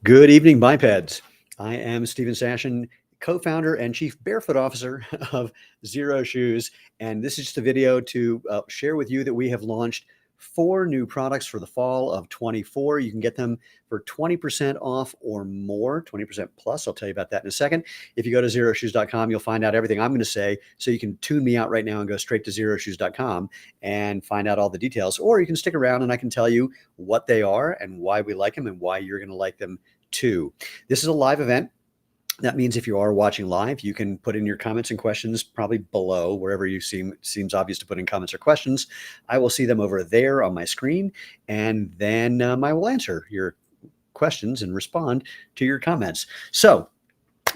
Good evening, bipeds. I am Stephen Sashin, co-founder and chief barefoot officer of Xero Shoes. And this is just a video to share with you that we have launched 4 new products for the fall of 24. You can get them for 20% off or more, 20% plus. I'll tell you about that in a second. If you go to xeroshoes.com, you'll find out everything I'm going to say. So you can tune me out right now and go straight to xeroshoes.com and find out all the details. Or you can stick around and I can tell you what they are and why we like them and why you're going to like them too. This is a live event. That means if you are watching live, you can put in your comments and questions probably below wherever you seems obvious to put in comments or questions. I will see them over there on my screen, and then I will answer your questions and respond to your comments. So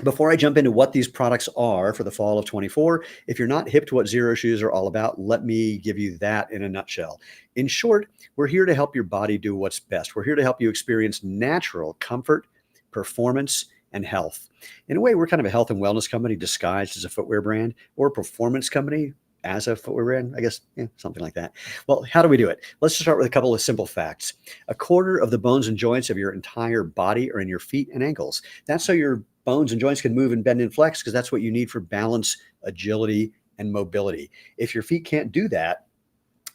before I jump into what these products are for the fall of 24, if you're not hip to what Xero Shoes are all about, let me give you that in a nutshell. In short, we're here to help your body do what's best. We're here to help you experience natural comfort, performance, and health. In a way, we're kind of a health and wellness company disguised as a footwear brand, or a performance company as a footwear brand, I guess, something like that. Well, how do we do it? Let's start with a couple of simple facts. A quarter of the bones and joints of your entire body are in your feet and ankles. That's so your bones and joints can move and bend and flex, because that's what you need for balance, agility, and mobility. If your feet can't do that,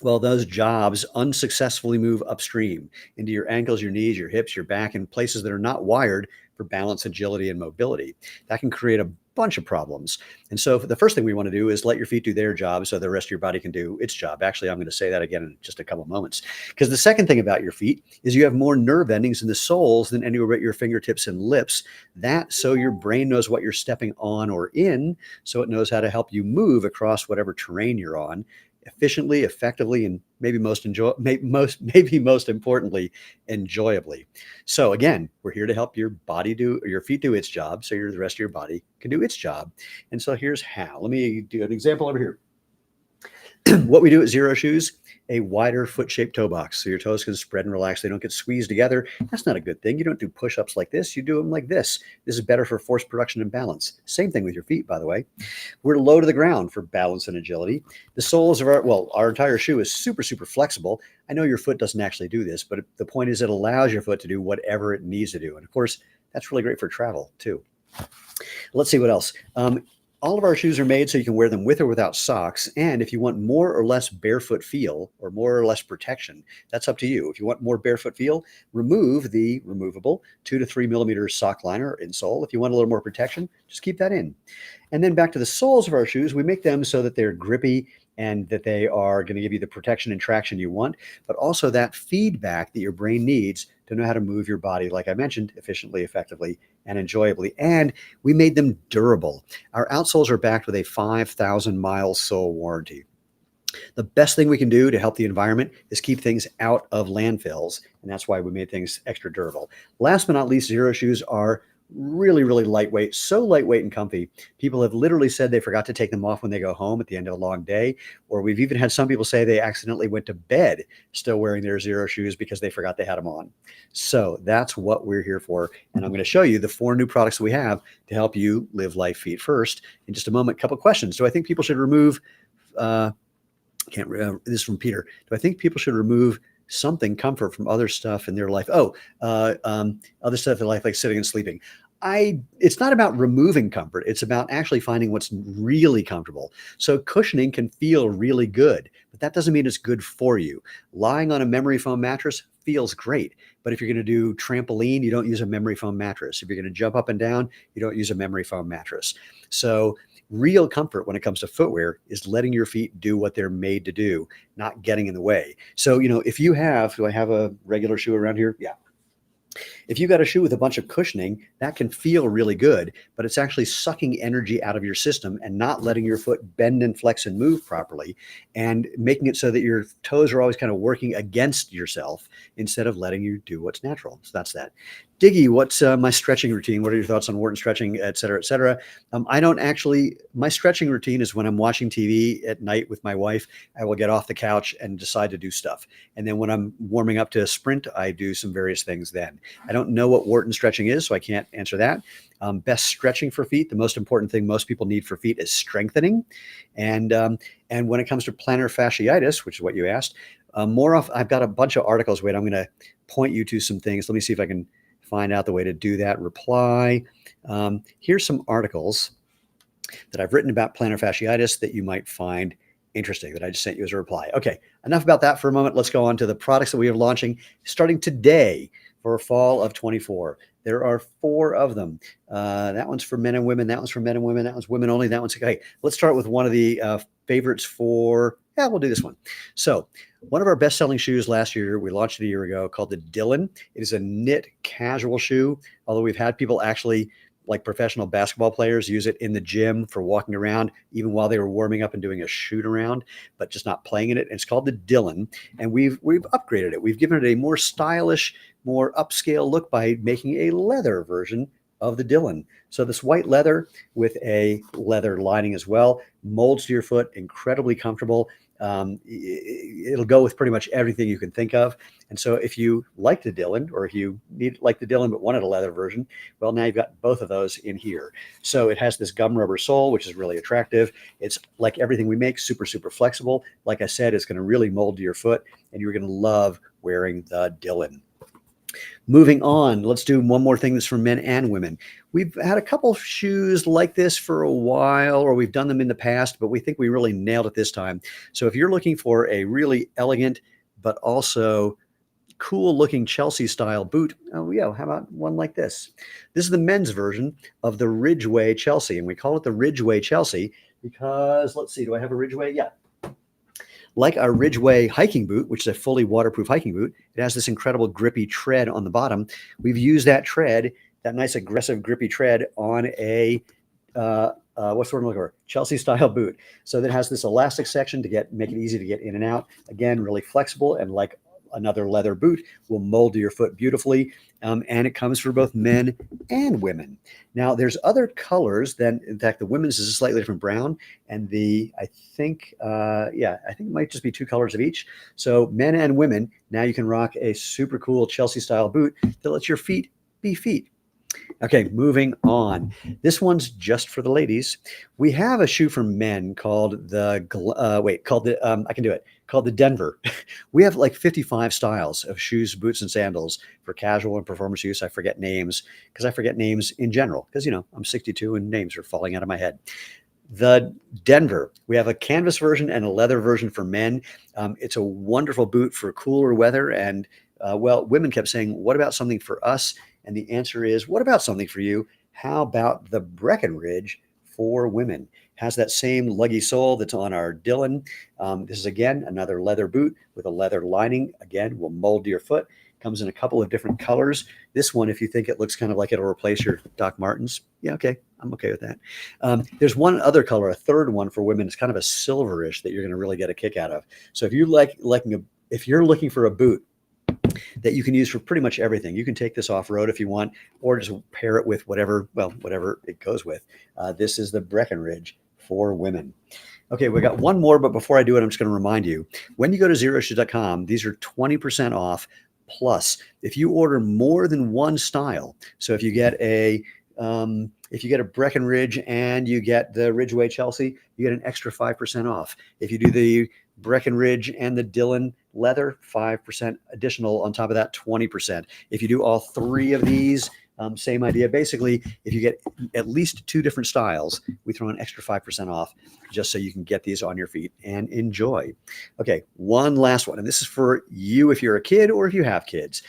well, those jobs unsuccessfully move upstream into your ankles, your knees, your hips, your back, and places that are not wired for balance, agility, and mobility. That can create a bunch of problems. And so the first thing we want to do is let your feet do their job so the rest of your body can do its job. Actually, I'm going to say that again in just a couple of moments. Because the second thing about your feet is you have more nerve endings in the soles than anywhere but your fingertips and lips. That so your brain knows what you're stepping on or in, so it knows how to help you move across whatever terrain you're on efficiently, effectively, and maybe most importantly, enjoyably. So again, we're here to help your feet do its job, so the rest of your body can do its job. And so here's how. Let me do an example over here. What we do at Xero Shoes, a wider foot-shaped toe box, so your toes can spread and relax. They don't get squeezed together. That's not a good thing. You don't do push-ups like this. You do them like this. This is better for force production and balance. Same thing with your feet, by the way. We're low to the ground for balance and agility. The soles of our entire shoe is super, super flexible. I know your foot doesn't actually do this, but the point is it allows your foot to do whatever it needs to do. And of course, that's really great for travel too. Let's see what else. All of our shoes are made so you can wear them with or without socks. And if you want more or less barefoot feel or more or less protection, that's up to you. If you want more barefoot feel, remove the removable 2 to 3 millimeter sock liner insole. If you want a little more protection, just keep that in. And then back to the soles of our shoes, we make them so that they're grippy and that they are going to give you the protection and traction you want, but also that feedback that your brain needs to know how to move your body, like I mentioned, efficiently, effectively, and enjoyably. And we made them durable. Our outsoles are backed with a 5,000-mile sole warranty. The best thing we can do to help the environment is keep things out of landfills, and that's why we made things extra durable. Last but not least, Xero Shoes are really, really lightweight, so lightweight and comfy. People have literally said they forgot to take them off when they go home at the end of a long day, or we've even had some people say they accidentally went to bed still wearing their Xero Shoes because they forgot they had them on. So that's what we're here for, and I'm going to show you the 4 new products we have to help you live life feet first. In just a moment, a couple questions. Do I think people should remove, this is from Peter, do I think people should remove comfort from other stuff in their life? Other stuff in life like sitting and sleeping. It's not about removing comfort. It's about actually finding what's really comfortable. So cushioning can feel really good, but that doesn't mean it's good for you. Lying on a memory foam mattress feels great, but if you're going to do trampoline, you don't use a memory foam mattress. If you're going to jump up and down, you don't use a memory foam mattress. So real comfort when it comes to footwear is letting your feet do what they're made to do, not getting in the way. So, if you have, do I have a regular shoe around here? Yeah. If you got a shoe with a bunch of cushioning, that can feel really good, but it's actually sucking energy out of your system and not letting your foot bend and flex and move properly, and making it so that your toes are always kind of working against yourself instead of letting you do what's natural. So that's that. Diggy, what's my stretching routine? What are your thoughts on Wharton stretching, et cetera, et cetera? My stretching routine is when I'm watching TV at night with my wife, I will get off the couch and decide to do stuff. And then when I'm warming up to a sprint, I do some various things then. I don't know what Wharton stretching is, so I can't answer that. Best stretching for feet, the most important thing most people need for feet is strengthening. And when it comes to plantar fasciitis, which is what you asked, I've got a bunch of articles. Wait, I'm going to point you to some things. Let me see if I can find out the way to do that, reply. Here's some articles that I've written about plantar fasciitis that you might find interesting that I just sent you as a reply. Okay, enough about that for a moment. Let's go on to the products that we are launching starting today for fall of 24. There are 4 of them. That one's for men and women. That one's for men and women. That one's women only. That one's okay. Let's start with one of the favorites for, we'll do this one. So one of our best-selling shoes last year, we launched it a year ago, called the Dylan. It is a knit casual shoe, although we've had people actually, like professional basketball players, use it in the gym for walking around, even while they were warming up and doing a shoot around, but just not playing in it. And it's called the Dylan, and we've upgraded it. We've given it a more stylish, more upscale look by making a leather version of the Dylan. So this white leather with a leather lining as well, molds to your foot, incredibly comfortable. It'll go with pretty much everything you can think of. And so if you like the Dylan, or if you like the Dylan but wanted a leather version, well, now you've got both of those in here. So it has this gum rubber sole, which is really attractive. It's like everything we make, super, super flexible. Like I said, it's going to really mold to your foot, and you're going to love wearing the Dylan. Moving on, let's do one more thing that's for men and women. We've had a couple of shoes like this for a while, or we've done them in the past, but we think we really nailed it this time. So if you're looking for a really elegant, but also cool looking Chelsea style boot, how about one like this? This is the men's version of the Ridgeway Chelsea, and we call it the Ridgeway Chelsea because, let's see, do I have a Ridgeway? Yeah. Like our Ridgeway hiking boot, which is a fully waterproof hiking boot, it has this incredible grippy tread on the bottom. We've used that tread, that nice aggressive grippy tread, on a what's the word I'm looking for? Chelsea style boot. So that has this elastic section to make it easy to get in and out. Again, really flexible, and like another leather boot, will mold to your foot beautifully. And it comes for both men and women. Now, there's other colors than, in fact, the women's is a slightly different brown, and I think it might just be 2 colors of each. So men and women, now you can rock a super cool Chelsea style boot that lets your feet be feet. Okay, moving on. This one's just for the ladies. We have a shoe for men called the called the Denver. We have like 55 styles of shoes, boots, and sandals for casual and performance use. I forget names because I forget names in general because, I'm 62 and names are falling out of my head. The Denver, we have a canvas version and a leather version for men. It's a wonderful boot for cooler weather. And women kept saying, what about something for us? And the answer is, what about something for you? How about the Breckenridge for women? Has that same luggy sole that's on our Dylan. This is, again, another leather boot with a leather lining. Again, will mold to your foot. Comes in a couple of different colors. This one, if you think it looks kind of like it'll replace your Doc Martens, yeah, okay, I'm okay with that. There's one other color, a third one for women. It's kind of a silverish that you're going to really get a kick out of. So if you're looking for a boot that you can use for pretty much everything, you can take this off-road if you want, or just pair it with whatever it goes with. This is the Breckenridge for women. Okay, we got one more, but before I do it, I'm just going to remind you, when you go to xeroshoes.com, these are 20% off. Plus, if you order more than one style, so if you get a Breckenridge and you get the Ridgeway Chelsea, you get an extra 5% off. If you do the Breckenridge and the Dylan leather, 5% additional on top of that, 20%. If you do all 3 of these, same idea. Basically, if you get at least 2 different styles, we throw an extra 5% off just so you can get these on your feet and enjoy. Okay, one last one, and this is for you if you're a kid or if you have kids.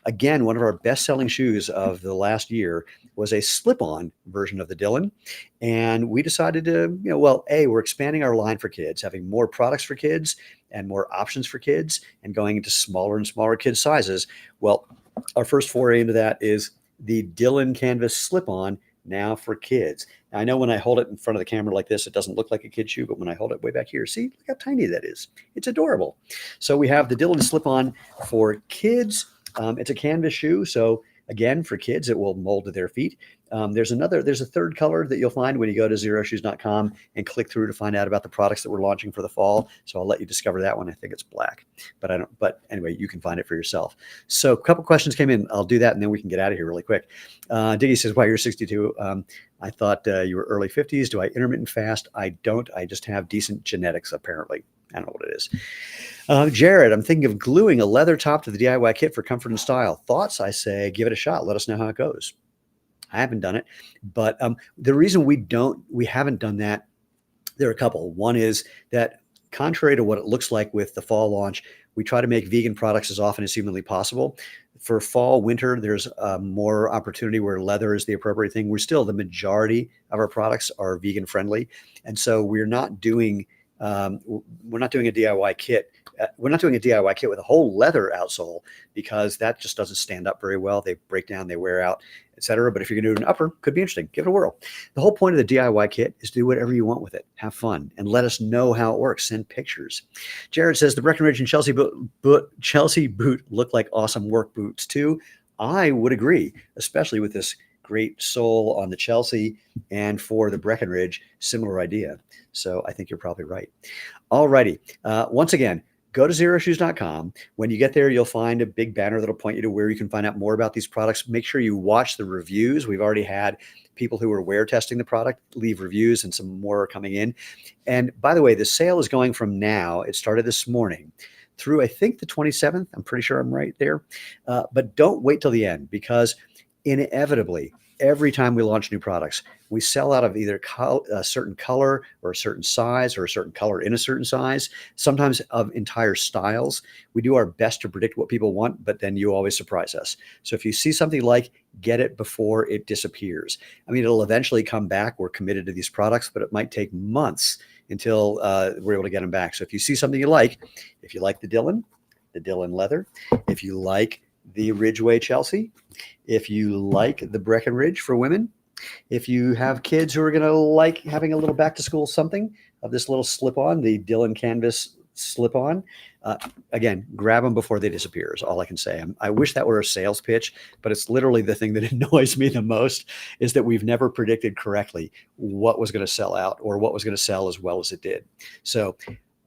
Again, one of our best-selling shoes of the last year was a slip-on version of the Dylan. And we decided to, we're expanding our line for kids, having more products for kids and more options for kids, and going into smaller and smaller kid sizes. Well, our first foray into that is the Dylan Canvas slip-on, now for kids. Now, I know when I hold it in front of the camera like this, it doesn't look like a kid shoe, but when I hold it way back here, see, look how tiny that is. It's adorable. So we have the Dylan slip-on for kids. It's a canvas shoe, so again, for kids, it will mold to their feet. There's a third color that you'll find when you go to xeroshoes.com and click through to find out about the products that we're launching for the fall. So I'll let you discover that one. I think it's black, but anyway, you can find it for yourself. So a couple questions came in. I'll do that, and then we can get out of here really quick. Diggy says, wow, you're 62. I thought you were early 50s. Do I intermittent fast? I don't. I just have decent genetics, apparently. I don't know what it is. Jared, I'm thinking of gluing a leather top to the DIY kit for comfort and style. Thoughts? I say, give it a shot. Let us know how it goes. I haven't done it, but the reason we haven't done that, there are a couple. One is that contrary to what it looks like with the fall launch, we try to make vegan products as often as humanly possible. For fall, winter, there's more opportunity where leather is the appropriate thing. The majority of our products are vegan friendly. And so we're not doing a DIY kit. We're not doing a DIY kit with a whole leather outsole because that just doesn't stand up very well. They break down, they wear out, etc. But if you're going to do an upper, could be interesting. Give it a whirl. The whole point of the DIY kit is do whatever you want with it. Have fun and let us know how it works. Send pictures. Jared says the Breckenridge and Chelsea boot look like awesome work boots too. I would agree, especially with this great sole on the Chelsea, and for the Breckenridge, similar idea. So I think you're probably right. All righty. Once again, go to xeroshoes.com. When you get there, you'll find a big banner that'll point you to where you can find out more about these products. Make sure you watch the reviews. We've already had people who are wear testing the product leave reviews, and some more are coming in. And by the way, the sale is going from now. It started this morning through, I think, the 27th. I'm pretty sure I'm right there. But don't wait till the end, because inevitably, every time we launch new products, we sell out of either a certain color or a certain size, or a certain color in a certain size, sometimes of entire styles. We do our best to predict what people want, but then you always surprise us. So if you see something like, get it before it disappears. I mean, it'll eventually come back. We're committed to these products, but it might take months until we're able to get them back. So if you see something you like, if you like the Dylan leather, if you like the Ridgeway Chelsea, if you like the Breckenridge for women, if you have kids who are going to like having a little back to school something of this little slip on, the Dylan canvas slip on, again, grab them before they disappear is all I can say. I wish that were a sales pitch, but it's literally the thing that annoys me the most, is that we've never predicted correctly what was going to sell out or what was going to sell as well as it did. So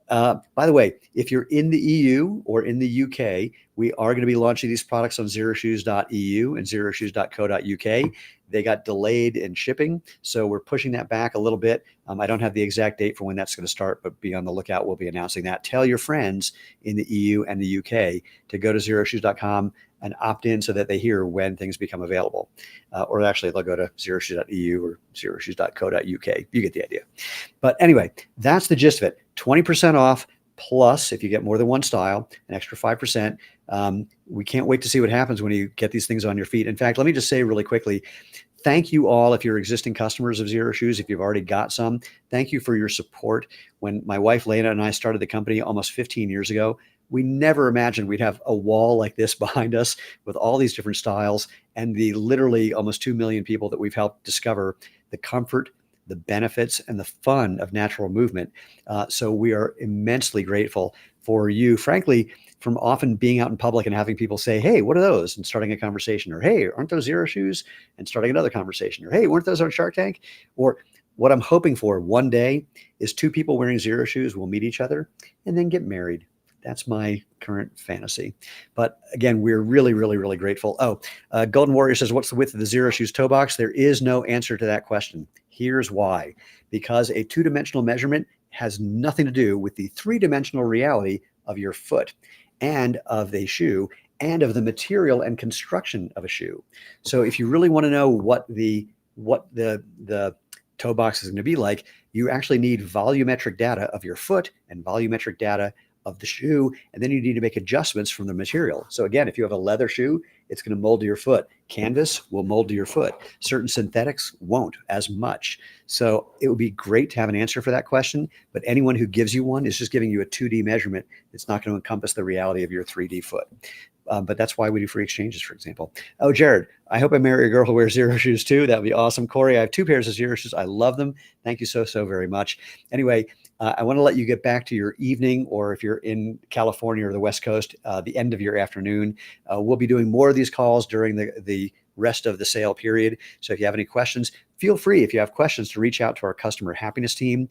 by the way, if you're in the EU or in the UK, we are going to be launching these products on xeroshoes.eu and xeroshoes.co.uk. They got delayed in shipping, so we're pushing that back a little bit. I don't have the exact date for when that's going to start, but be on the lookout. We'll be announcing that. Tell your friends in the EU and the UK to go to xeroshoes.com and opt in so that they hear when things become available. Or actually, they'll go to xeroshoes.eu or xeroshoes.co.uk. You get the idea. But anyway, that's the gist of it. 20% off, plus if you get more than one style, an extra 5%. We can't wait to see what happens when you get these things on your feet. In fact, let me just say really quickly, thank you all if you're existing customers of Xero Shoes, if you've already got some. Thank you for your support. When my wife, Lena, and I started the company almost 15 years ago, we never imagined we'd have a wall like this behind us with all these different styles and the literally almost 2 million people that we've helped discover the comfort, the benefits, and the fun of natural movement. So we are immensely grateful for you, frankly, from often being out in public and having people say, hey, what are those? And starting a conversation, or hey, aren't those Xero Shoes? And starting another conversation, or hey, weren't those on Shark Tank? Or what I'm hoping for one day is 2 people wearing Xero Shoes will meet each other and then get married. That's my current fantasy. But again, we're really, really, really grateful. Golden Warrior says, what's the width of the Xero Shoes toe box? There is no answer to that question. Here's why. Because a 2-dimensional measurement has nothing to do with the 3-dimensional reality of your foot and of the shoe and of the material and construction of a shoe. So if you really want to know what the toe box is going to be like, you actually need volumetric data of your foot and volumetric data of the shoe, and then you need to make adjustments from the material. So again, if you have a leather shoe, it's going to mold to your foot. Canvas will mold to your foot. Certain synthetics won't as much. So it would be great to have an answer for that question, but anyone who gives you one is just giving you a 2D measurement. It's not going to encompass the reality of your 3D foot. But that's why we do free exchanges, for example. Oh, Jared, I hope I marry a girl who wears Xero Shoes too. That would be awesome. Corey, I have 2 pairs of Xero Shoes. I love them. Thank you so, so very much. Anyway, I want to let you get back to your evening, or if you're in California or the West Coast, the end of your afternoon. We'll be doing more of these calls during the rest of the sale period. So if you have any questions, feel free, if you have questions, to reach out to our customer happiness team,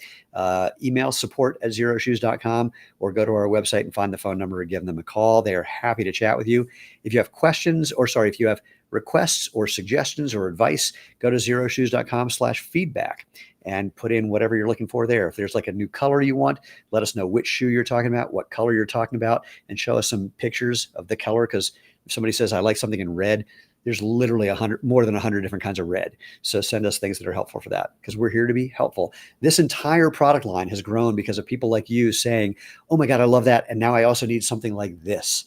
email support@xeroshoes.com, or go to our website and find the phone number and give them a call. They are happy to chat with you. If you have if you have requests or suggestions or advice, go to xeroshoes.com/feedback. and put in whatever you're looking for there. If there's like a new color you want, let us know which shoe you're talking about, what color you're talking about, and show us some pictures of the color. Because if somebody says, I like something in red, there's literally more than 100 different kinds of red. So send us things that are helpful for that, because we're here to be helpful. This entire product line has grown because of people like you saying, oh my God, I love that. And now I also need something like this.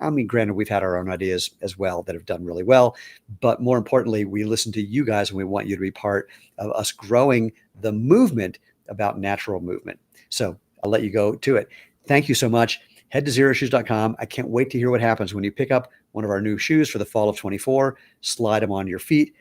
I mean, granted, we've had our own ideas as well that have done really well, but more importantly, we listen to you guys and we want you to be part of us growing the movement about natural movement. So I'll let you go to it. Thank you so much. Head to xeroshoes.com. I can't wait to hear what happens when you pick up one of our new shoes for the fall of 24, slide them on your feet,